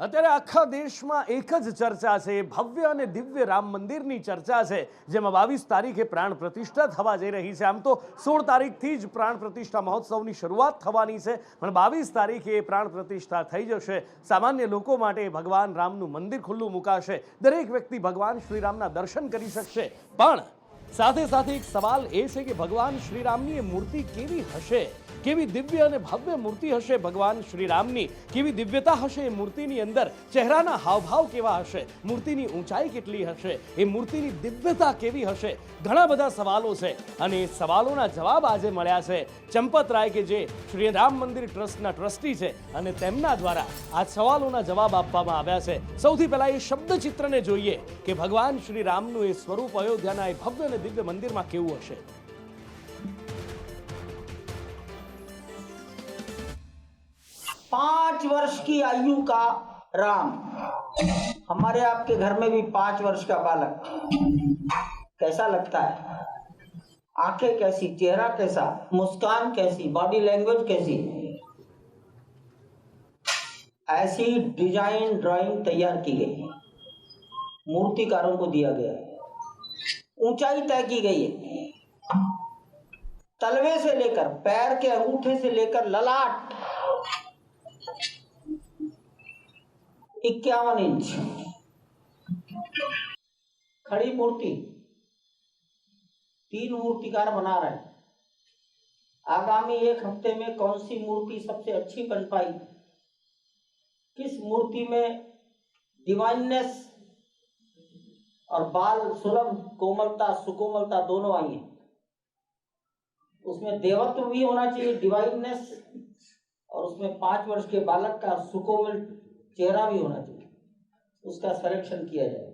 અત્યારે આખા દેશમાં એક જ ચર્ચા છે, ભવ્ય અને દિવ્ય રામ મંદિરની ચર્ચા છે, જેમાં 22 તારીખે પ્રાણ પ્રતિષ્ઠા થવા જઈ રહી છે। આમ તો 16 તારીખથી જ પ્રાણ પ્રતિષ્ઠા મહોત્સવની શરૂઆત થવાની છે, પણ 22 તારીખે પ્રાણ પ્રતિષ્ઠા થઈ જશે। સામાન્ય લોકો માટે ભગવાન રામનું મંદિર ખુલ્લું મુકાશે, દરેક વ્યક્તિ ભગવાન શ્રીરામના દર્શન કરી શકશે। પણ સાથે સાથે એક સવાલ એ છે કે ભગવાન શ્રીરામની એ મૂર્તિ કેવી હશે, કેવી દિવ્ય અને ભવ્ય મૂર્તિ હશે ભગવાન શ્રીરામની, કેવી દિવ્યતા હશે એ મૂર્તિની અંદર, ચહેરાના હાવભાવ કેવા હશે, મૂર્તિની ઊંચાઈ કેટલી હશે, એ મૂર્તિની દિવ્યતા કેવી હશે, ઘણા બધા સવાલો છે અને એ સવાલોના જવાબ આજે મળ્યા છે। ચંપત રાય કે જે શ્રી રામ મંદિર ટ્રસ્ટના ટ્રસ્ટી છે અને તેમના દ્વારા આ સવાલોના જવાબ આપવામાં આવ્યા છે। સૌથી પહેલા એ શબ્દચિત્રને જોઈએ કે ભગવાન શ્રી રામનું એ સ્વરૂપ અયોધ્યાના એ ભવ્ય અને દિવ્ય મંદિરમાં કેવું હશે। 5 वर्ष की आयु का राम, हमारे आपके घर में भी 5 वर्ष का बालक, कैसा लगता है? आंखें कैसी, चेहरा कैसा, मुस्कान कैसी, बॉडी लैंग्वेज कैसी? ऐसी डिजाइन ड्राइंग तैयार की गई, मूर्तिकारों को दिया गया है। ऊंचाई तय की गई है, तलवे से लेकर पैर के अंगूठे से लेकर ललाट 51 इंच खड़ी मूर्ति, 3 मूर्तिकार बना रहे हैं। आगामी 1 हफ्ते में कौन सी मूर्ति सबसे अच्छी बन पाई, किस मूर्ति में डिवाइननेस और बाल सुलभ कोमलता सुकोमलता दोनों आई है, उसमें देवत्व भी होना चाहिए, डिवाइननेस, और उसमें 5 वर्ष के बालक का सुकोमल चेहरा भी होना चाहिए, उसका सिलेक्शन किया जाए।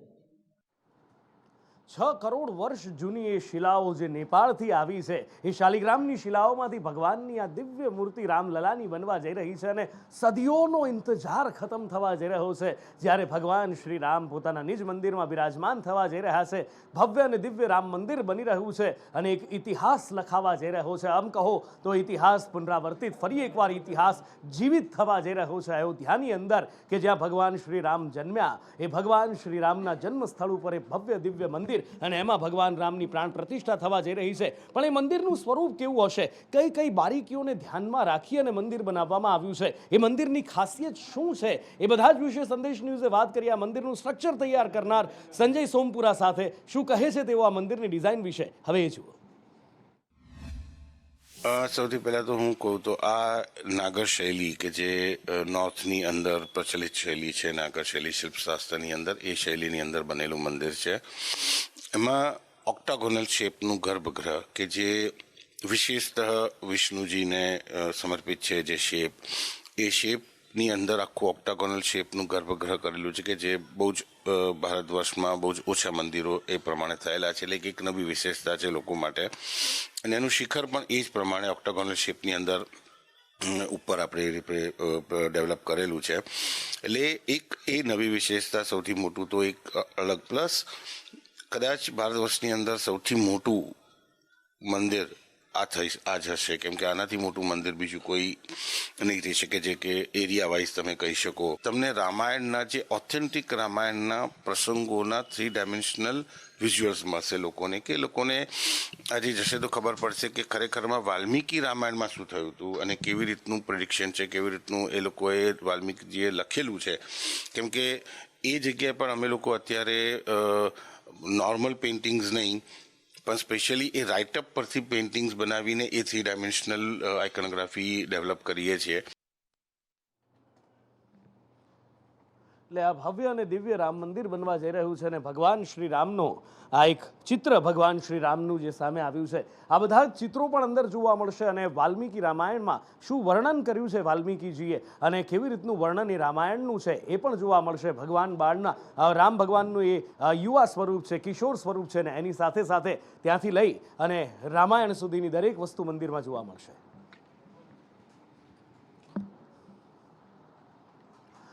6 કરોડ વર્ષ જૂની એ શિલાઓ જે નેપાળથી આવી છે, એ શાલિગ્રામની શિલાઓમાંથી ભગવાનની આ દિવ્ય મૂર્તિ રામલલાની બનવા જઈ રહી છે અને સદીઓનો ઇંતજાર ખતમ થવા જઈ રહ્યો છે, જ્યારે ભગવાન શ્રી રામ પોતાના નિજ મંદિરમાં બિરાજમાન થવા જઈ રહ્યા છે। ભવ્ય અને દિવ્ય રામ મંદિર બની રહ્યું છે અને એક ઇતિહાસ લખાવા જઈ રહ્યો છે। આમ કહો તો ઇતિહાસ પુનરાવર્તિત, ફરી એકવાર ઇતિહાસ જીવિત થવા જઈ રહ્યો છે અયોધ્યાની અંદર, કે જ્યાં ભગવાન શ્રી રામ જન્મ્યા, એ ભગવાન શ્રી રામના જન્મ સ્થળ ઉપર એ ભવ્ય દિવ્ય મંદિર અને એમાં ભગવાન રામની પ્રાણ પ્રતિષ્ઠા થવા જઈ રહી છે। પણ એ મંદિરનું સ્વરૂપ કેવું હશે, કઈ કઈ બારીકીઓને ધ્યાનમાં રાખી અને મંદિર બનાવવામાં આવ્યું છે, એ મંદિરની ખાસિયત શું છે, એ બધા જ વિશે સંદેશ ન્યૂઝે વાત કરી આ મંદિરનું સ્ટ્રક્ચર તૈયાર કરનાર સંજય સોમપુરા સાથે। શું કહે છે તેઓ આ મંદિરની ડિઝાઇન વિશે, હવે એ જુઓ। સૌથી પહેલાં તો હું કહું તો આ નાગર શૈલી કે જે નોર્થની અંદર પ્રચલિત શૈલી છે, નાગર શૈલી શિલ્પશાસ્ત્રની અંદર, એ શૈલીની અંદર બનેલું મંદિર છે। એમાં ઓક્ટાગોનલ શેપનું ગર્ભગૃહ કે જે વિશેષતઃ વિષ્ણુજીને સમર્પિત છે, જે શેપ, એ શેપની અંદર આખું ઓક્ટાગોનલ શેપનું ગર્ભગૃહ કરેલું છે કે જે બહુ જ ભારતવર્ષમાં બહુ જ ઓછા મંદિરો એ પ્રમાણે થયેલા છે, એટલે એક નવી વિશેષતા છે લોકો માટે। અને એનું શિખર પણ એ જ પ્રમાણે ઓક્ટાગોનલ શેપની અંદર ઉપર આપણે ડેવલપ કરેલું છે, એટલે એક એ નવી વિશેષતા, સૌથી મોટું તો એક અલગ, પ્લસ કદાચ ભારતવર્ષની અંદર સૌથી મોટું મંદિર આ જ હશે, કેમ કે આનાથી મોટું મંદિર બીજું કોઈ નહીં થઈ શકે, જે કે એરિયા વાઇઝ તમે કહી શકો। તમને રામાયણના જે ઓથેન્ટિક રામાયણના પ્રસંગોના 3 ડાયમેન્શનલ વિઝ્યુઅલ્સ મળશે લોકોને, કે લોકોને આજે જશે તો ખબર પડશે કે ખરેખરમાં વાલ્મીકી રામાયણમાં શું થયું હતું અને કેવી રીતનું પ્રિડિક્શન છે, કેવી રીતનું એ લોકોએ વાલ્મીકીજીએ લખેલું છે। કેમ કે એ જગ્યાએ પણ અમે લોકો અત્યારે નોર્મલ પેઇન્ટિંગ્સ નહીં પણ સ્પેશિયલી એ રાઇટઅપ પરથી પેઇન્ટિંગ્સ બનાવીને એ 3 ડાયમેન્શનલ આઇકોનોગ્રાફી ડેવલપ કરીએ છીએ। એટલે આ ભવ્ય અને દિવ્ય રામ મંદિર બનવા જઈ રહ્યું છે અને ભગવાન શ્રી રામનો આ એક ચિત્ર ભગવાન શ્રી રામનું જે સામે આવ્યું છે, આ બધા જ ચિત્રો પણ અંદર જોવા મળશે અને વાલ્મીકી રામાયણમાં શું વર્ણન કર્યું છે વાલ્મીકીજીએ અને કેવી રીતનું વર્ણન એ રામાયણનું છે એ પણ જોવા મળશે। ભગવાન બાળના રામ ભગવાનનું એ યુવા સ્વરૂપ છે, કિશોર સ્વરૂપ છે ને એની સાથે સાથે ત્યાંથી લઈ અને રામાયણ સુધીની દરેક વસ્તુ મંદિરમાં જોવા મળશે।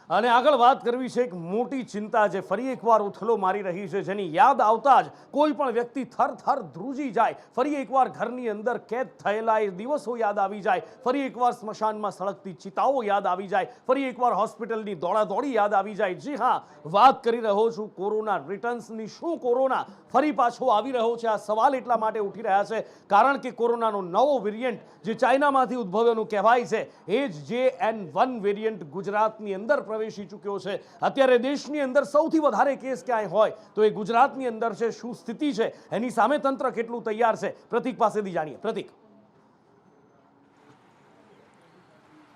અને આગળ વાત કરવી છે એક મોટી ચિંતા જે ફરી એકવાર ઉથલો મારી રહી છે, જેની યાદ આવતા જ કોઈ પણ વ્યક્તિ થર ધ્રુજી જાય, ફરી એકવાર ઘરની અંદર કેદ થયેલા એ દિવસો યાદ આવી જાય, ફરી એકવાર સ્મશાનમાં સળગતી ચિતાઓ યાદ આવી જાય, ફરી એકવાર હોસ્પિટલની દોડાદોડી યાદ આવી જાય. જી હા, વાત કરી રહ્યો છું કોરોના રિટર્ન્સની. શું કોરોના ફરી પાછો આવી રહ્યો છે? આ સવાલ એટલા માટે ઉઠી રહ્યા છે કારણ કે કોરોનાનો નવો વેરિયન્ટ જે ચાઇનામાંથી ઉદ્ભવ્યોનું કહેવાય છે એ જ JN1 વેરિયન્ટ ગુજરાતની અંદર પ્રવેશી ચૂક્યો છે. અત્યારે દેશની અંદર સૌથી વધારે કેસ ક્યાંય હોય તો એ ગુજરાતની અંદર છે. શું સ્થિતિ છે, એની સામે તંત્ર કેટલું તૈયાર છે, પ્રતીક પાસેથી જાણીએ. પ્રતીક.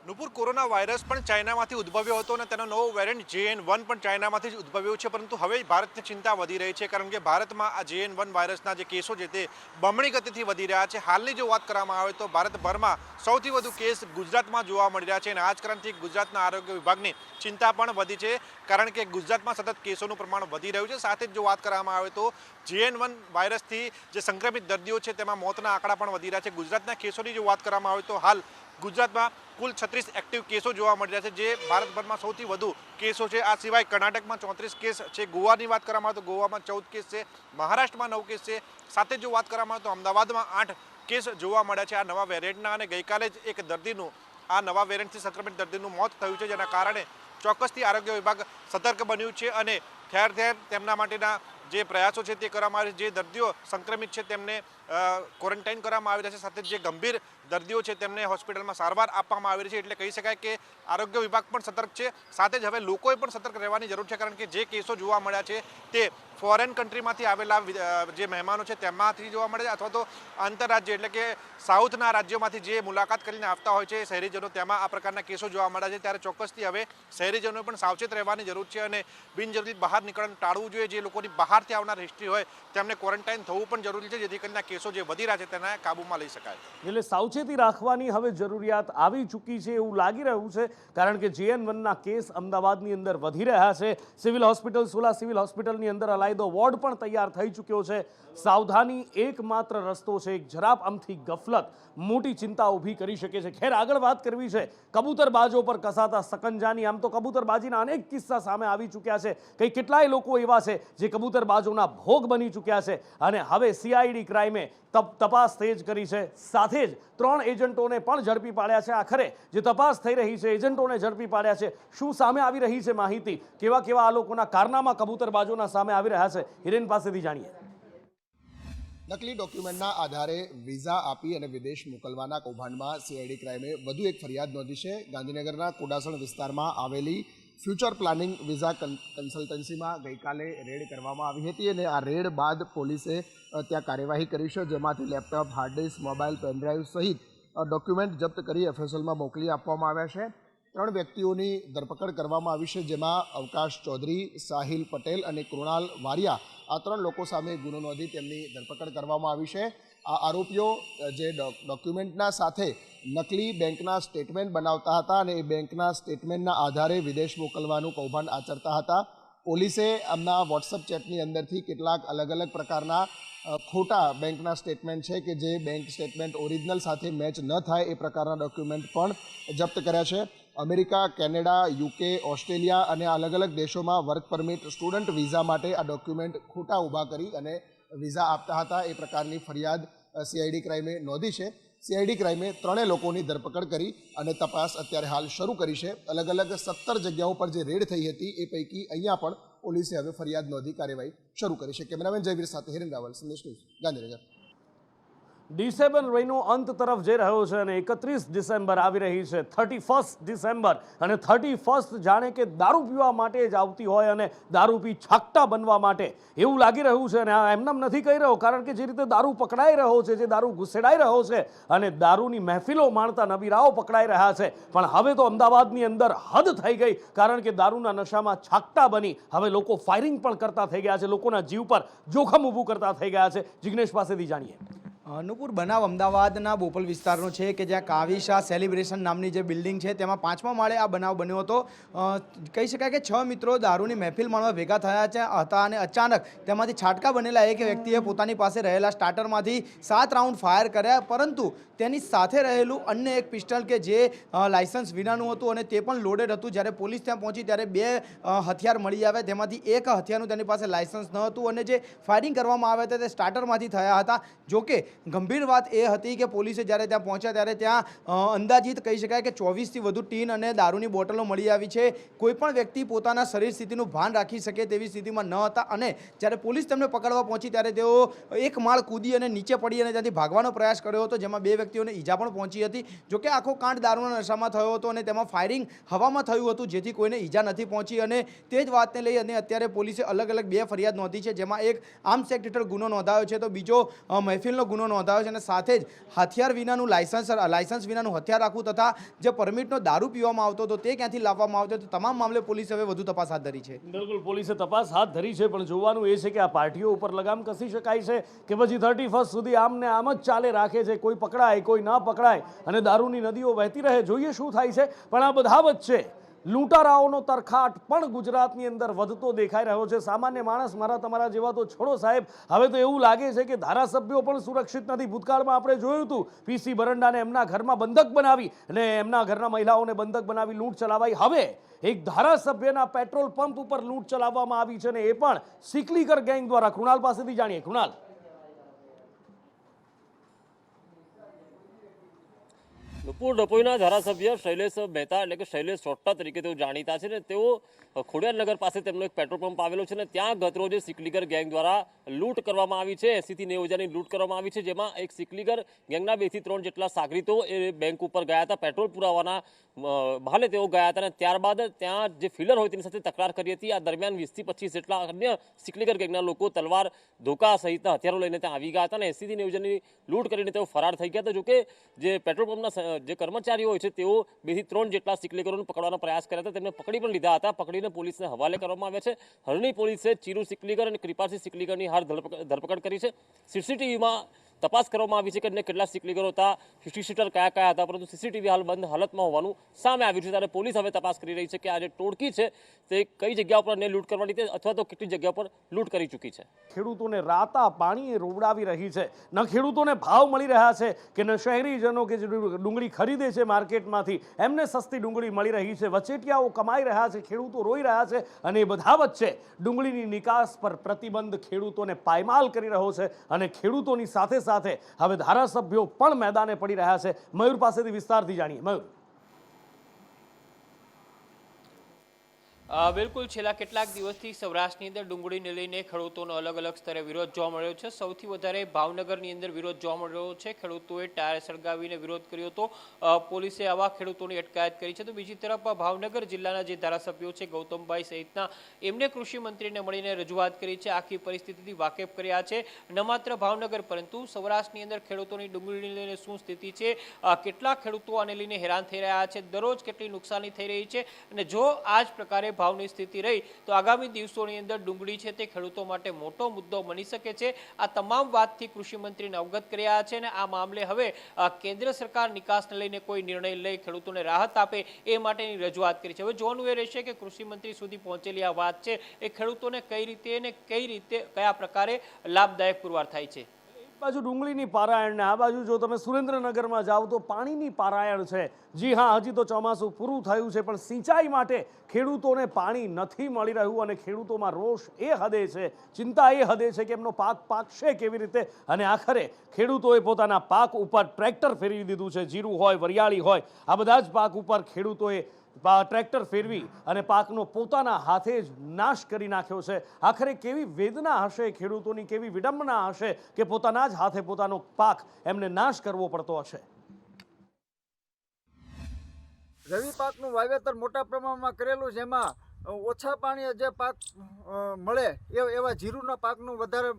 નુપુર, કોરોના વાયરસ પણ ચાઇનામાંથી ઉદ્ભવ્યો હતો અને તેનો નવો વેરિયન્ટ JN1 પણ ચાઇનામાંથી જ ઉદ્ભવ્યો છે, પરંતુ હવે ભારતની ચિંતા વધી રહી છે કારણ કે ભારતમાં આ JN1 વાયરસના જે કેસો છે તે બમણી ગતિથી વધી રહ્યા છે. હાલની જો વાત કરવામાં આવે તો ભારતભરમાં સૌથી વધુ કેસ ગુજરાતમાં જોવા મળી રહ્યા છે અને આ જ કારણથી ગુજરાતના આરોગ્ય વિભાગની ચિંતા પણ વધી છે કારણ કે ગુજરાતમાં સતત કેસોનું પ્રમાણ વધી રહ્યું છે. સાથે જ જો વાત કરવામાં આવે તો JN1 વાયરસથી જે સંક્રમિત દર્દીઓ છે તેમાં મોતના આંકડા પણ વધી રહ્યા છે. ગુજરાતના કેસોની જો વાત કરવામાં આવે તો હાલ ગુજરાતમાં કુલ 36 એક્ટિવ કેસો જોવા મળી રહ્યા છે, જે ભારતભરમાં સૌથી વધુ કેસો છે. આ સિવાય કર્ણાટકમાં 34 કેસ છે, ગોવાની વાત કરવામાં આવે તો ગોવામાં 14 કેસ છે, મહારાષ્ટ્રમાં 9 કેસ છે. સાથે જો વાત કરવામાં આવે તો અમદાવાદમાં 8 કેસ જોવા મળ્યા છે આ નવા વેરિયન્ટના. અને ગઈકાલે જ એક દર્દીનું આ નવા વેરિયન્ટથી સંક્રમિત દર્દીનું મોત થયું છે, જેના કારણે ચોક્કસથી આરોગ્ય વિભાગ સતર્ક બન્યું છે અને ઠેર ઠેર તેમના માટેના જે પ્રયાસો છે તે કરવામાં આવે છે. જે દર્દીઓ સંક્રમિત છે તેમને ક્વોરન્ટાઇન કરવામાં આવી રહ્યા છે, સાથે જે ગંભીર દર્દીઓ છે તેમને હોસ્પિટલમાં સારવાર આપવામાં આવી રહી છે. એટલે કહી શકાય કે આરોગ્ય વિભાગ પણ સતર્ક છે. સાથે જ હવે લોકોએ પણ સતર્ક રહેવાની જરૂર છે કારણ કે જે કેસો જોવા મળ્યા છે તે ફોરેન કન્ટ્રીમાંથી આવેલા જે મહેમાનો છે તેમાંથી જોવા મળે છે અથવા તો આંતરરાજ્ય એટલે કે સાઉથના રાજ્યોમાંથી જે મુલાકાત કરીને આવતા હોય છે શહેરીજનો, તેમાં આ પ્રકારના કેસો જોવા મળ્યા છે. ત્યારે ચોક્કસથી હવે શહેરીજનોએ પણ સાવચેત રહેવાની જરૂર છે અને બિનજરૂરી બહાર નીકળવાનું ટાળવું જોઈએ. જે લોકોની બહારથી આવનાર હિસ્ટ્રી હોય તેમને ક્વોરન્ટાઇન થવું પણ જરૂરી છે, જેથી કરીને કેસો જે વધી રહ્યા છે તેને કાબૂમાં લઈ શકાય. એટલે સાવચેતી રાખવાની હવે જરૂરિયાત આવી ચૂકી છે એવું લાગી રહ્યું છે કારણ કે JN1ના કેસ અમદાવાદની અંદર વધી રહ્યા છે. સિવિલ હોસ્પિટલ, સોલા સિવિલ હોસ્પિટલની અંદર અલાયદો વોર્ડ પણ તૈયાર થઈ ચૂક્યો છે. સાવધાની એકમાત્ર રસ્તો છે. એક જરાબ અમથી ગફલત મોટી ચિંતા ઊભી કરી શકે છે. ખેર, આગળ વાત કરવી છે કબૂતરબાજો પર કસાતા સકંજાની. આમ તો કબૂતરબાજીના અનેક કિસ્સા સામે આવી ચૂક્યા છે. કેટલાય લોકો એવા છે જે કબૂતરબાજોના ભોગ બની ચૂક્યા છે અને હવે CID ક્રાઇમે તપાસ તેજ કરી છે. સાથે જ 3 એજન્ટોને પણ ઝડપી પાડ્યા છે. આખરે જે તપાસ થઈ રહી છે એજન્ટોને ઝડપી પાડ્યા છે. શું સામે આવી રહી છે માહિતી, કેવા કેવા આ લોકોના કારનામા કબૂતરબાજોના સામે આવી રહ્યા છે, હિરેન પાસેથી જાણીએ. નકલી ડોક્યુમેન્ટના આધારે વિઝા આપી અને વિદેશ મોકલવાના કૌભાંડમાં CID ક્રાઇમે વધુ એક ફરિયાદ નોંધી છે. ગાંધીનગરના કુડાસણ વિસ્તારમાં આવેલી ફ્યુચર પ્લાનિંગ વિઝા કન્સલ્ટન્સીમાં ગઈકાલે રેડ કરવામાં આવી હતી અને આ રેડ બાદ પોલીસે ત્યાં કાર્યવાહી કરી છે, જેમાંથી laptop, hard disk, mobile, pen drive સહિત ડોક્યુમેન્ટ જપ્ત કરી FSLમાં મોકલી આપવામાં આવ્યા છે. 3 વ્યક્તિઓની ધરપકડ કરવામાં આવી છે, જેમાં અવકાશ ચૌધરી, સાહિલ પટેલ અને કૃણાલ વારિયા, આ 3 લોકો સામે ગુનો નોંધી તેમની ધરપકડ કરવામાં આવી છે. આ આરોપીઓ જે ડોક્યુમેન્ટના સાથે નકલી બેંકના સ્ટેટમેન્ટ બનાવતા હતા અને એ બેંકના સ્ટેટમેન્ટના આધારે વિદેશ મોકલવાનું કૌભાંડ આચરતા હતા. પોલીસે આમના વોટ્સઅપ ચેટની અંદરથી કેટલાક અલગ અલગ પ્રકારના ખોટા બેંકના સ્ટેટમેન્ટ છે કે જે બેંક સ્ટેટમેન્ટ ઓરિજિનલ સાથે મેચ ન થાય એ પ્રકારના ડોક્યુમેન્ટ પણ જપ્ત કર્યા છે. અમેરિકા, કેનેડા, UK, ઓસ્ટ્રેલિયા અને અલગ અલગ દેશોમાં વર્ક પરમિટ, સ્ટુડન્ટ વિઝા માટે આ ડોક્યુમેન્ટ ખોટા ઊભા કરી અને વિઝા આપતા હતા એ પ્રકારની ફરિયાદ CID ક્રાઇમે નોંધી છે. CID ક્રાઇમે 3 લોકોની ધરપકડ કરી અને તપાસ અત્યારે હાલ શરૂ કરી છે. અલગ અલગ 17 જગ્યાઓ પર જે રેડ થઈ હતી એ પૈકી અહીંયા પણ પોલીસે હવે ફરિયાદ નોંધી કાર્યવાહી શરૂ કરી છે. કેમેરામેન જયવીર સાથે હિરેન રાવલ, સંદેશ ન્યૂઝ, ગાંધીનગર. ડિસેમ્બર મહિનો અંત તરફ જઈ રહ્યો છે અને 31 ડિસેમ્બર આવી રહી છે, 31 ડિસેમ્બર અને 31 જાણે કે દારૂ પીવા માટે જ આવતી હોય અને દારૂ પી છાકટા બનવા માટે એવું લાગી રહ્યું છે. અને આ એમનેમ નથી કહી રહ્યો કારણ કે જે રીતે દારૂ પકડાઈ રહ્યો છે, જે દારૂ ઘુસેડાઈ રહ્યો છે અને દારૂની મહેફિલો માણતા નબીરાઓ પકડાઈ રહ્યા છે, પણ હવે તો અમદાવાદની અંદર હદ થઈ ગઈ કારણ કે દારૂના નશામાં છાકટા બની હવે લોકો ફાયરિંગ પણ કરતા થઈ ગયા છે, લોકોના જીવ પર જોખમ ઊભું કરતા થઈ ગયા છે. જિગ્નેશ પાસેથી જાણીએ. નુપુર બનાવ અમદાવાદના બોપલ વિસ્તારનો છે કે જ્યાં કાવિશા સેલિબ્રેશન નામની જે બિલ્ડિંગ છે તેમાં 5મા માળે આ બનાવ બન્યો હતો. કહી શકાય કે 6 મિત્રો દારૂની મહેફિલ માણવા ભેગા થયા હતા અને અચાનક તેમાંથી છાટકા બનેલા એક વ્યક્તિએ પોતાની પાસે રહેલા સ્ટાર્ટરમાંથી 7 રાઉન્ડ ફાયર કર્યા, પરંતુ તેની સાથે રહેલું અન્ય એક પિસ્ટલ કે જે લાયસન્સ વિનાનું હતું અને તે પણ લોડેડ હતું. જ્યારે પોલીસ ત્યાં પહોંચી ત્યારે 2 હથિયાર મળી આવ્યા, તેમાંથી એક હથિયારનું તેની પાસે લાયસન્સ ન હતું અને જે ફાયરિંગ કરવામાં આવ્યા હતા તે સ્ટાર્ટરમાંથી થયા હતા. જોકે ગંભીર વાત એ હતી કે પોલીસે જ્યારે ત્યાં પહોંચ્યા ત્યારે ત્યાં અંદાજિત કહી શકાય કે 24થી વધુ ટીન અને દારૂની બોટલો મળી આવી છે. કોઈપણ વ્યક્તિ પોતાના શરીર સ્થિતિનું ભાન રાખી શકે તેવી સ્થિતિમાં ન હતા અને જ્યારે પોલીસ તેમને પકડવા પહોંચી ત્યારે તેઓ એક માળ કૂદી અને નીચે પડી અને ત્યાંથી ભાગવાનો પ્રયાસ કર્યો હતો, જેમાં 2 વ્યક્તિઓને ઈજા પણ પહોંચી હતી. જોકે આખો કાંડ દારૂના નશામાં થયો હતો અને તેમાં ફાયરિંગ હવામાં થયું હતું, જેથી કોઈને ઈજા નથી પહોંચી. અને તે જ વાતને લઈ અને અત્યારે પોલીસે અલગ અલગ 2 ફરિયાદ નોંધી છે, જેમાં એક આર્મ્સ એક્ટ હેઠળ ગુનો નોંધાયો છે તો બીજો મહેફિલનો ગુનો નોંધાયો છે અને સાથે જ હથિયાર વિનાનું લાયસન્સ વિનાનું હથિયાર રાખવું તથા જે પરમિટનો દારૂ પીવામાં આવતો હતો તે ક્યાંથી લાવવામાં આવતો હતો, તમામ મામલે પોલીસે હવે વધુ તપાસ હાથ ધરી છે. બિલકુલ, પોલીસે તપાસ હાથ ધરી છે, પણ જોવાનું એ છે કે આ પાર્ટીઓ ઉપર લગામ કસી શકાય છે કે પછી 31 સુધી આમ ને આમ જ ચાલે રાખે છે, કોઈ પકડાય કોઈ ના પકડાય અને દારૂની નદીઓ વહેતી રહે. જોઈએ શું થાય છે. પણ આ બધા વચ્ચે લૂંટારાઓનો તરખાટ પણ ગુજરાતની અંદર વધતો દેખાઈ રહ્યો છે. સામાન્ય માણસ, મારા તમારા જેવા તો છોડો સાહેબ, હવે તો એવું લાગે છે કે ધારાસભ્યો પણ સુરક્ષિત નથી. ભૂતકાળમાં આપણે જોયું હતું પીસી બરંડાને એમના ઘરમાં બંધક બનાવી અને એમના ઘરના મહિલાઓને બંધક બનાવી લૂંટ ચલાવાઈ. હવે એક ધારાસભ્યના પેટ્રોલ પંપ ઉપર લૂંટ ચલાવવામાં આવી છે અને એ પણ સિકલીકર ગેંગ દ્વારા. કૃણાલ પાસેથી જાણીએ. કૃણાલ. નુપુર ડભોઈના ધારાસભ્ય શૈલેષ મહેતા એટલે કે શૈલેષ સોટ્ટા તરીકે તેઓ જાણીતા છે ને તેઓ ખોડિયારનગર પાસે તેમનો એક પેટ્રોલ પંપ આવેલો છે ને ત્યાં ગતરોજ સિકલીગર ગેંગ દ્વારા લૂંટ કરવામાં આવી છે. 80 થી 90 હજારની લૂંટ કરવામાં આવી છે, જેમાં એક સિકલીગર ગેંગના 2 થી 3 જેટલા સાગરીતો એ બેંક ઉપર ગયા હતા પેટ્રોલ પુરાવાના બહાને તેઓ ગયા હતા અને ત્યારબાદ ત્યાં જે ફિલર હોય તેની સાથે તકરાર કરી હતી. આ દરમિયાન 20 થી 25 જેટલા અન્ય સિકલીગર ગેંગના લોકો તલવાર, ધોકા સહિતના હથિયારો લઈને ત્યાં આવી ગયા હતા અને 80 થી 90 હજારની લૂંટ કરીને તેઓ ફરાર થઈ ગયા હતા. જોકે જે પેટ્રોલ પંપના જે કર્મચારીઓ હોય છે તેઓ 2 થી 3 જેટલા સિકલીગરોને પકડવાનો પ્રયાસ કર્યા હતા, તેમને પકડી પણ લીધા હતા. પકડીને પોલીસને હવાલે કરવામાં આવ્યા છે. હરણી પોલીસે ચીરુ સિકલીગર અને કૃપાસિંહ સિકલીગરની હાલ ધરપકડ કરી છે. સીસીટીવીમાં તપાસ કરવામાં આવી છે કે કેટલા સિકલીગરો હતા, 50 સીટર કયા કયા હતા, પરંતુ સીસીટીવી હાલ બંધ હાલતમાં હોવાનું સામે આવ્યું છે. ત્યારે પોલીસ હવે તપાસ કરી રહી છે કે આ જે ટોળકી છે તે કઈ જગ્યા પર લૂંટ કરવાની છે અથવા તો કેટલી જગ્યા પર લૂંટ કરી ચૂકી છે. ખેડૂતોને રાતા પાણીએ રોવડાવી રહી છે. ન ખેડૂતોને ભાવ મળી રહ્યા છે કે ન શહેરીજનો કે જે ડુંગળી ખરીદે છે માર્કેટમાંથી એમને સસ્તી ડુંગળી મળી રહી છે. વચેટિયાઓ કમાઈ રહ્યા છે, ખેડૂતો રોઈ રહ્યા છે અને એ બધા વચ્ચે ડુંગળીની નિકાસ પર પ્રતિબંધ ખેડૂતોને પાયમાલ કરી રહ્યો છે અને ખેડૂતોની સાથે સાથે હવે ધારાસભ્યો પણ મેદાને પડી રહ્યા છે. મયુર પાસેથી વિસ્તારથી જાણીએ. મયુર. બિલકુલ, છેલ્લા કેટલાક દિવસથી સૌરાષ્ટ્રની અંદર ડુંગળીને લઈને ખેડૂતોનો અલગ અલગ સ્તરે વિરોધ જોવા મળ્યો છે. સૌથી વધારે ભાવનગરની અંદર વિરોધ જોવા મળ્યો છે. ખેડૂતોએ ટાયર સળગાવીને વિરોધ કર્યો હતો. પોલીસે આવા ખેડૂતોની અટકાયત કરી છે. તો બીજી તરફ ભાવનગર જિલ્લાના જે ધારાસભ્યો છે ગૌતમભાઈ સહિતના, એમને કૃષિ મંત્રીને મળીને રજૂઆત કરી છે, આખી પરિસ્થિતિથી વાકેફ કર્યા છે. ન માત્ર ભાવનગર પરંતુ સૌરાષ્ટ્રની અંદર ખેડૂતોની ડુંગળીને લઈને શું સ્થિતિ છે, કેટલા ખેડૂતો આને લઈને હેરાન થઈ રહ્યા છે, દરરોજ કેટલી નુકસાની થઈ રહી છે અને જો આ જ પ્રકારે ભાવની સ્થિતિ રહી તો આગામી દિવસોની અંદર ડુંગળી છે તે ખેડૂતો માટે મોટો મુદ્દો બની શકે છે. આ તમામ વાતથી કૃષિ મંત્રીને અવગત કર્યા છે અને આ મામલે હવે કેન્દ્ર સરકાર નિકાસને લઈને કોઈ નિર્ણય લઈ ખેડૂતોને રાહત આપે એ માટેની રજૂઆત કરી છે. હવે જોવાનું એ રહેશે કે કૃષિ મંત્રી સુધી પહોંચેલી આ વાત છે એ ખેડૂતોને કઈ રીતે અને કયા પ્રકારે લાભદાયક પુરવાર થાય છે. બાજુ ડુંગળીની પારાયણ ને આ બાજુ જો તમે સુરેન્દ્રનગરમાં જાઓ તો પાણીની પારાયણ છે. જી હા, હજી તો ચોમાસું પૂરું થયું છે પણ સિંચાઈ માટે ખેડૂતોને પાણી નથી મળી રહ્યું અને ખેડૂતોમાં રોષ એ હદે છે, ચિંતા એ હદે છે કે એમનો પાક પાકશે કેવી રીતે. અને આખરે ખેડૂતોએ પોતાના પાક ઉપર ટ્રેક્ટર ફેરવી દીધું છે. જીરું હોય, વરિયાળી હોય, આ બધા જ પાક ઉપર ખેડૂતોએ ટ્રેક્ટર ફેરવી અને પાકનો પોતાના હાથે જ નાશ કરી નાખ્યો છે. આખરે કેવી વેદના હશે ખેડૂતોની, કેવી વિડંબના હશે કે પોતાના જ હાથે પોતાનો પાક એમને નાશ કરવો પડતો હશે. રવિ પાકનું વાવેતર મોટા પ્રમાણમાં કરેલું છે, એમાં ઓછા પાણીએ જે પાક મળે એવા જીરુના પાકનું વધારે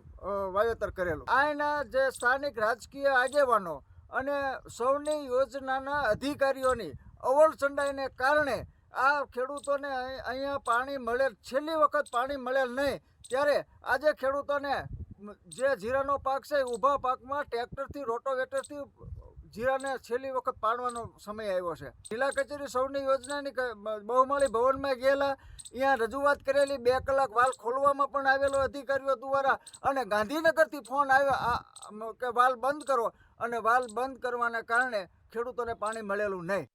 વાવેતર કરેલું. આના જે સ્થાનિક રાજકીય આગેવાનો અને સૌની યોજનાના અધિકારીઓની અવળ ચંડાઈને કારણે આ ખેડૂતોને અહીંયા પાણી મળેલ, છેલ્લી વખત પાણી મળેલ નહીં ત્યારે આજે ખેડૂતોને જે જીરાનો પાક છે એ ઊભા પાકમાં ટ્રેક્ટરથી રોટોવેટરથી જીરાને છેલ્લી વખત પાડવાનો સમય આવ્યો છે. જિલ્લા કચેરી સૌની યોજનાની બહુમાળી ભવનમાં ગયેલા, અહીંયા રજૂઆત કરેલી, 2 કલાક વાલ ખોલવામાં પણ આવેલો અધિકારીઓ દ્વારા, અને ગાંધીનગરથી ફોન આવ્યો કે વાલ બંધ કરો, અને વાલ બંધ કરવાના કારણે ખેડૂતોને પાણી મળેલું નહીં.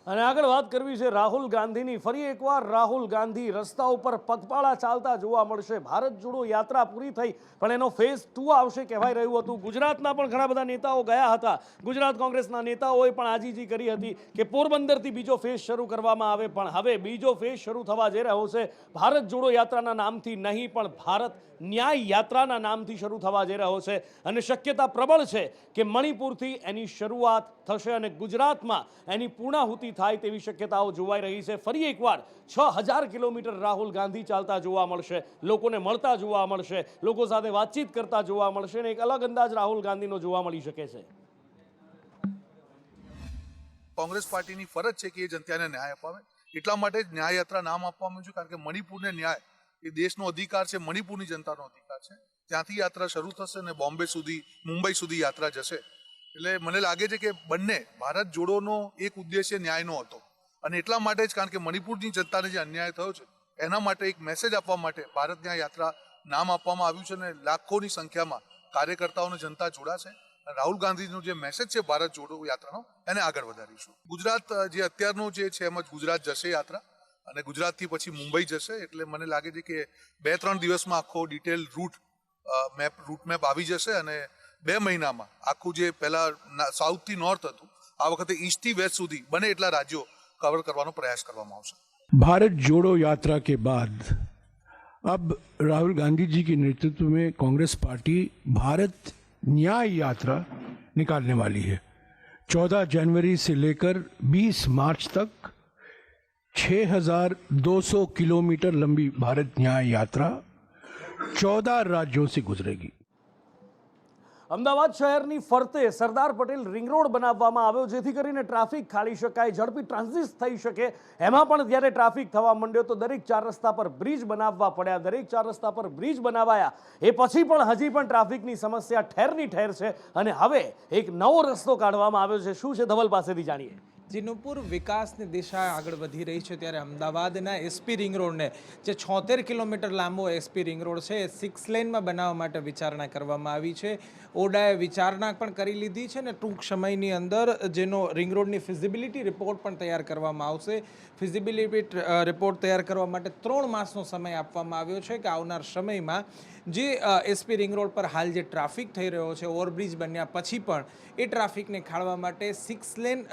અને આગળ વાત કરવી છે રાહુલ ગાંધીની. ફરી એકવાર રાહુલ ગાંધી રસ્તા ઉપર પગપાળા ચાલતા જોવા મળશે. ભારત જોડો યાત્રા પૂરી થઈ, પણ એનો ફેઝ 2 આવશે કહેવાય રહ્યું હતું. ગુજરાતના પણ ઘણા બધા નેતાઓ ગયા હતા. ગુજરાત કોંગ્રેસના નેતાઓએ પણ આજીજી કરી હતી કે પોરબંદરથી બીજો ફેઝ શરૂ કરવામાં આવે, પણ હવે બીજો ફેઝ શરૂ થવા જઈ રહ્યો છે. ભારત જોડો યાત્રાના નામથી નહીં, પણ ભારત ન્યાય યાત્રાના નામથી શરૂ થવા જઈ રહ્યો છે. અને શક્યતા પ્રબળ છે કે મણિપુરથી એની શરૂઆત થશે અને ગુજરાતમાં એની પૂર્ણાહુતિ થાય તેવી શક્યતાઓ જોવાઈ રહી છે. ફરી એકવાર 6000 કિલોમીટર રાહુલ ગાંધી ચાલતા જોવા મળશે, લોકોને મળતા જોવા મળશે, લોકો સાથે વાતચીત કરતા જોવા મળશે, અને એક અલગ અંદાજ રાહુલ ગાંધીનો જોવા મળી શકે છે. કોંગ્રેસ પાર્ટીની ફરજ છે કે એ જનતાને ન્યાય અપાવે, એટલા માટે જ ન્યાય યાત્રા નામ આપવામાં આવ્યું છે, કારણ કે મણિપુરને ન્યાય એ દેશનો અધિકાર છે, મણિપુરની જનતાનો અધિકાર છે. ત્યાંથી યાત્રા શરૂ થશે અને બોમ્બે સુધી, મુંબઈ સુધી યાત્રા જશે. એટલે મને લાગે છે કે બંને ભારત જોડોનો એક ઉદ્દેશ્ય ન્યાયનો હતો, અને એટલા માટે જ, કારણ કે મણિપુરની જનતાને જે અન્યાય થયો છે એના માટે એક મેસેજ આપવા માટે ભારત ન્યાય યાત્રા નામ આપવામાં આવ્યું છે, અને લાખોની સંખ્યામાં કાર્યકર્તાઓને જનતા જોડાશે. રાહુલ ગાંધીનો જે મેસેજ છે ભારત જોડો યાત્રાનો, એને આગળ વધારીશું. ગુજરાત જે અત્યારનું જે છે એમ જ ગુજરાત જશે યાત્રા, અને ગુજરાતથી પછી મુંબઈ જશે. એટલે મને લાગે છે કે 2-3 દિવસમાં આખો ડિટેલ રૂટ મેપ આવી જશે, અને 2 મહિનામાં આખું જે પહેલા સાઉથથી નોર્થ હતું, આ વખતે ઈસ્ટથી વેસ્ટ સુધી બને એટલા રાજ્યો કવર કરવાનો પ્રયાસ કરવામાં આવશે. भारत जोड़ो यात्रा के बाद अब राहुल गांधी जी के नेतृत्व में कांग्रेस पार्टी भारत न्याय यात्रा निकालने वाली है. 14 जनवरी से लेकर 20 मार्च तक 6200 किलोमीटर लंबी भारत न्याय यात्रा 14 राज्यों से गुजरेगी. અમદાવાદ શહેરની ફરતે સરદાર પટેલ રિંગ રોડ બનાવવામાં આવ્યો, જેથી કરીને ટ્રાફિક ખાલી શકાય, ઝડપી ટ્રાન્ઝિટ થઈ શકે. એમાં પણ જ્યારે ટ્રાફિક થવા માંડ્યો તો દરેક 4 રસ્તા પર બ્રિજ બનાવવા પડ્યા. દરેક 4 રસ્તા પર બ્રિજ બનાવાયા એ પછી પણ હજી પણ ટ્રાફિકની સમસ્યા ઠેરની ઠેર છે, અને હવે એક નવો રસ્તો કાઢવામાં આવ્યો છે. શું છે ધવલ પાસેથી જાણીએ. જીનુપુર વિકાસની દિશા આગળ વધી રહી છે, ત્યારે અમદાવાદના એસપી રિંગ રોડને, જે 76 કિલોમીટર લાંબો એસપી રિંગ રોડ છે, એ 6 લેનમાં બનાવવા માટે વિચારણા કરવામાં આવી છે. ઓડાએ વિચારણા પણ કરી લીધી છે, ને ટૂંક સમયની અંદર જેનો રિંગ રોડની ફિઝિબિલિટી રિપોર્ટ પણ તૈયાર કરવામાં આવશે. ફિઝિબિલિટી રિપોર્ટ તૈયાર કરવા માટે 3 માસનો સમય આપવામાં આવ્યો છે, કે આવનાર સમયમાં જે એસપી રિંગ રોડ પર હાલ જે ટ્રાફિક થઈ રહ્યો છે, ઓવરબ્રિજ બન્યા પછી પણ એ ટ્રાફિકને ખાળવા માટે 6 લેન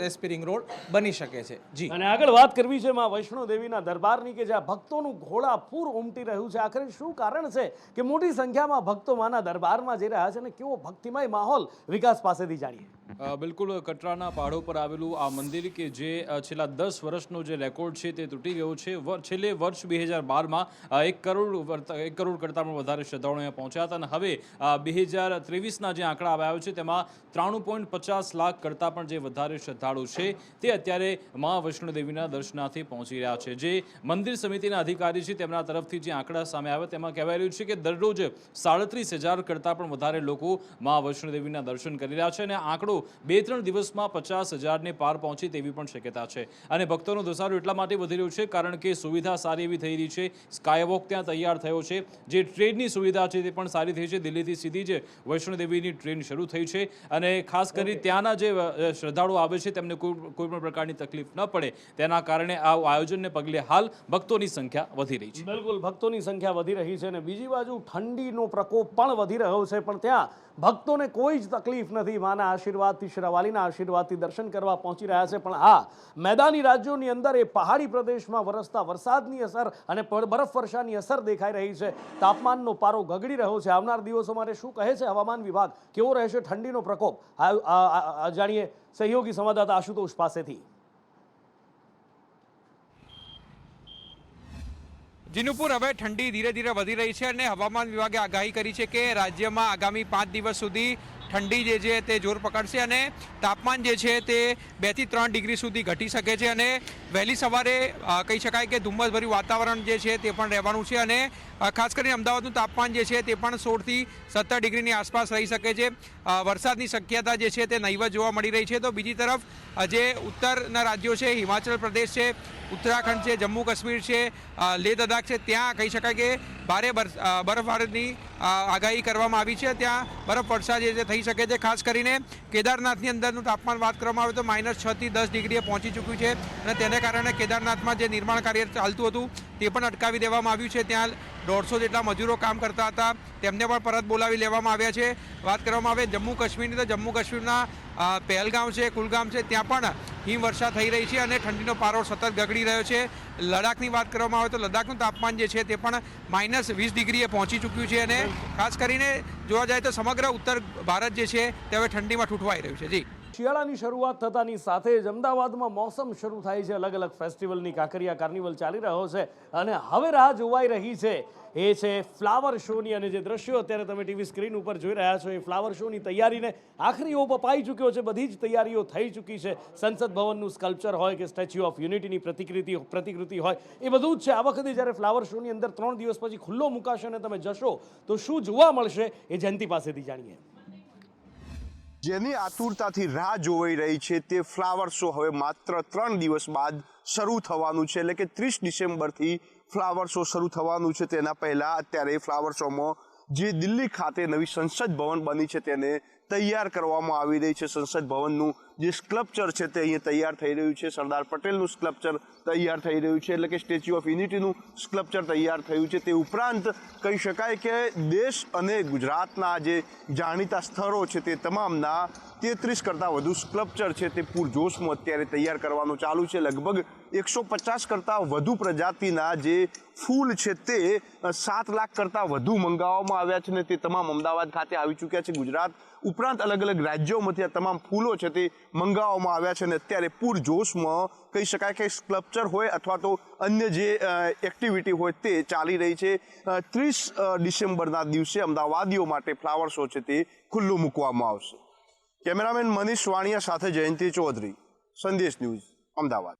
એસપી રિંગ રોડ બની શકે છે. જી, અને આગળ વાત કરવી છે માં વૈષ્ણો દેવીના દરબારની, કે જ્યાં ભક્તોનું ઘોડાપૂર ઉમટી રહ્યું છે. આખરે શું કારણ છે કે મોટી સંખ્યામાં ભક્તો માના દરબારમાં જઈ રહ્યા છે, અને કેવો ભક્તિમય માહોલ? વિકાસ પાસેથી જાણીએ. બિલકુલ, કટરાના પહાડો પર આવેલું આ મંદિર કે જે છેલ્લા 10 વર્ષનો જે રેકોર્ડ છે તે તૂટી ગયો છે. છેલ્લે વર્ષ 2012માં 1 કરોડ કરતાં પણ વધારે શ્રદ્ધાળુઓ અહીંયા પહોંચ્યા હતા, અને હવે 2023ના જે આંકડા આવ્યા છે તેમાં 93.50 લાખ કરતાં પણ જે વધારે શ્રદ્ધાળુ છે તે અત્યારે મા વૈષ્ણો દેવીના દર્શનાર્થે પહોંચી રહ્યા છે. જે મંદિર સમિતિના અધિકારી છે તેમના તરફથી જે આંકડા સામે આવ્યા તેમાં કહેવાય રહ્યું છે કે દરરોજ 37,000 કરતાં પણ વધારે લોકો મા વૈષ્ણો દેવીના દર્શન કરી રહ્યા છે, અને આંકડો 2-3 દિવસમાં 50,000ને પાર પહોંચે તેવી પણ શક્યતા છે. અને ભક્તોનો ધસારો એટલા માટે વધી રહ્યો છે કારણ કે સુવિધા સારી એવી થઈ રહી છે. સ્કાયવોક ત્યાં તૈયાર થયો છે, જે ટ્રેનની સુવિધા છે તે પણ સારી થઈ છે. દિલ્હીથી સીધી જ વૈષ્ણો દેવીની ટ્રેન શરૂ થઈ છે, અને ખાસ કરી ત્યાંના જે શ્રદ્ધાળુઓ આવે છે તેમને કોઈ પણ પ્રકારની તકલીફ ન પડે તેના કારણે આ આયોજનને પગલે હાલ ભક્તોની સંખ્યા વધી રહી છે. બિલકુલ, ભક્તોની સંખ્યા વધી રહી છે, અને બીજી બાજુ ઠંડીનો પ્રકોપ પણ વધી રહ્યો છે, પણ ત્યાં ભક્તોને કોઈ જ તકલીફ નથી. માના આશીર્વાદથી, શ્રાવાલીના આશીર્વાદથી દર્શન કરવા પહોંચી રહ્યા છે. પણ હા, મેદાની રાજ્યોની અંદર એ પહાડી પ્રદેશમાં વરસતા વરસાદની અસર અને બરફ વર્ષાની અસર દેખાઈ રહી છે. તાપમાનનો પારો ગગડી રહ્યો છે. આવનાર દિવસો માટે શું કહે છે હવામાન વિભાગ? કેવો રહેશે ઠંડીનો પ્રકોપ? જાણીએ સહયોગી સંવાદદાતા આશુતોષ પાસેથી. જીનુપુર, હવે ઠંડી ધીરે ધીરે વધી રહી છે, અને હવામાન વિભાગે આગાહી કરી છે કે રાજ્યમાં આગામી 5 દિવસ સુધી ઠંડી જે છે તે જોર પકડશે અને તાપમાન જે છે તે 2 થી 3 ડિગ્રી સુધી ઘટી શકે છે અને વહેલી સવારે કહી શકાય કે ધુમ્મસભર્યું વાતાવરણ જે છે તે પણ રહેવાનું છે અને ખાસ કરીને અમદાવાદનું તાપમાન જે છે તે પણ 16 થી 17 ડિગ્રીની આસપાસ રહી શકે છે. વરસાદની શક્યતા જે છે તે નહીવત જોવા મળી રહી છે. તો બીજી તરફ જે ઉત્તરના રાજ્યો છે, હિમાચલ પ્રદેશ છે, ઉત્તરાખંડ છે, જમ્મુ કાશ્મીર છે, લેહ લદ્દાખ છે, ત્યાં કહી શકાય કે ભારે બરફબારીની આગાહી કરવામાં આવી છે. ત્યાં બરફવર્ષા જે છે થઈ શકે છે. ખાસ કરીને કેદારનાથની અંદરનું તાપમાન વાત કરવામાં આવે તો -6 થી 10 ડિગ્રીએ પહોંચી ચૂક્યું છે અને તેને કારણે કેદારનાથમાં જે નિર્માણ કાર્ય ચાલતું હતું તે પણ અટકાવી દેવામાં આવ્યું છે. ત્યાં 150 જેટલા મજૂરો કામ કરતા હતા, તેમને પણ પરત બોલાવી લેવામાં આવ્યા છે. વાત કરવામાં આવે જમ્મુ કાશ્મીરની તો જમ્મુ કાશ્મીરના પહેલગામ છે, કુલગામ છે, ત્યાં પણ હિમવર્ષા થઈ રહી છે અને ઠંડીનો પારો સતત ગગડી રહ્યો છે. લદ્દાખની વાત કરવામાં આવે તો લદ્દાખનું તાપમાન જે છે તે પણ -20 ડિગ્રીએ પહોંચી ચૂક્યું છે અને ખાસ કરીને જોવા જાય તો સમગ્ર ઉત્તર ભારત જે છે તે હવે ઠંડીમાં ઠૂંઠવાઈ રહ્યું છે. જી, શિયાળાની શરૂઆત થતાની સાથે જ અમદાવાદમાં મોસમ શરૂ થાય છે. અલગ અલગ ફેસ્ટિવલની કાંકરિયા કાર્નિવલ ચાલી રહ્યો છે અને હવે રાહ જોવાઈ રહી છે એ છે ફ્લાવર શોની. અને જે દ્રશ્યો અત્યારે તમે ટીવી સ્ક્રીન ઉપર જોઈ રહ્યા છો એ ફ્લાવર શોની તૈયારીને આખરી ઓપ અપાઈ ચૂક્યો છે. બધી જ તૈયારીઓ થઈ ચૂકી છે. સંસદ ભવનનું સ્કલ્પચર હોય કે સ્ટેચ્યુ ઓફ યુનિટીની પ્રતિકૃતિ હોય, એ બધું જ છે. આ વખતે જ્યારે ફ્લાવર શોની અંદર 3 દિવસ પછી ખુલ્લો મુકાશે અને તમે જશો તો શું જોવા મળશે એ જયંતિ પાસેથી જાણીએ. જેની આતુરતાથી રાહ જોવાઈ રહી છે તે ફ્લાવર શો હવે માત્ર 3 દિવસ બાદ શરૂ થવાનું છે. એટલે કે 30 ડિસેમ્બરથી ફ્લાવર શો શરૂ થવાનું છે. તેના પહેલાં અત્યારે ફ્લાવર શોમાં જે દિલ્હી ખાતે નવી સંસદ ભવન બની છે તેને તૈયાર કરવામાં આવી રહી છે. સંસદ ભવનનું જે સ્કલ્પચર છે તે અહીંયા તૈયાર થઈ રહ્યું છે. સરદાર પટેલનું સ્કલ્પચર તૈયાર થઈ રહ્યું છે, એટલે કે સ્ટેચ્યુ ઓફ યુનિટીનું સ્કલ્પચર તૈયાર થયું છે. તે ઉપરાંત કહી શકાય કે દેશ અને ગુજરાતના જે જાણીતા સ્થળો છે તે તમામના 33 કરતાં વધુ સ્કલ્પચર છે તે પૂરજોશમાં અત્યારે તૈયાર કરવાનું ચાલુ છે. લગભગ 150 કરતાં વધુ પ્રજાતિના જે ફૂલ છે તે 7 લાખ કરતાં વધુ મંગાવવામાં આવ્યા છે ને તે તમામ અમદાવાદ ખાતે આવી ચૂક્યા છે. ગુજરાત ઉપરાંત અલગ અલગ રાજ્યોમાંથી આ તમામ ફૂલો છે તે મંગાવવામાં આવ્યા છે અને અત્યારે પૂરજોશમાં કહી શકાય કે સ્કલ્પચર હોય અથવા તો અન્ય જે એક્ટિવિટી હોય તે ચાલી રહી છે. 30 ડિસેમ્બરના દિવસે અમદાવાદીઓ માટે ફ્લાવર શો છે તે ખુલ્લું મૂકવામાં આવશે. કેમેરામેન મનીષ વાણિયા સાથે જયંતિ ચૌધરી, સંદેશ ન્યૂઝ, અમદાવાદ.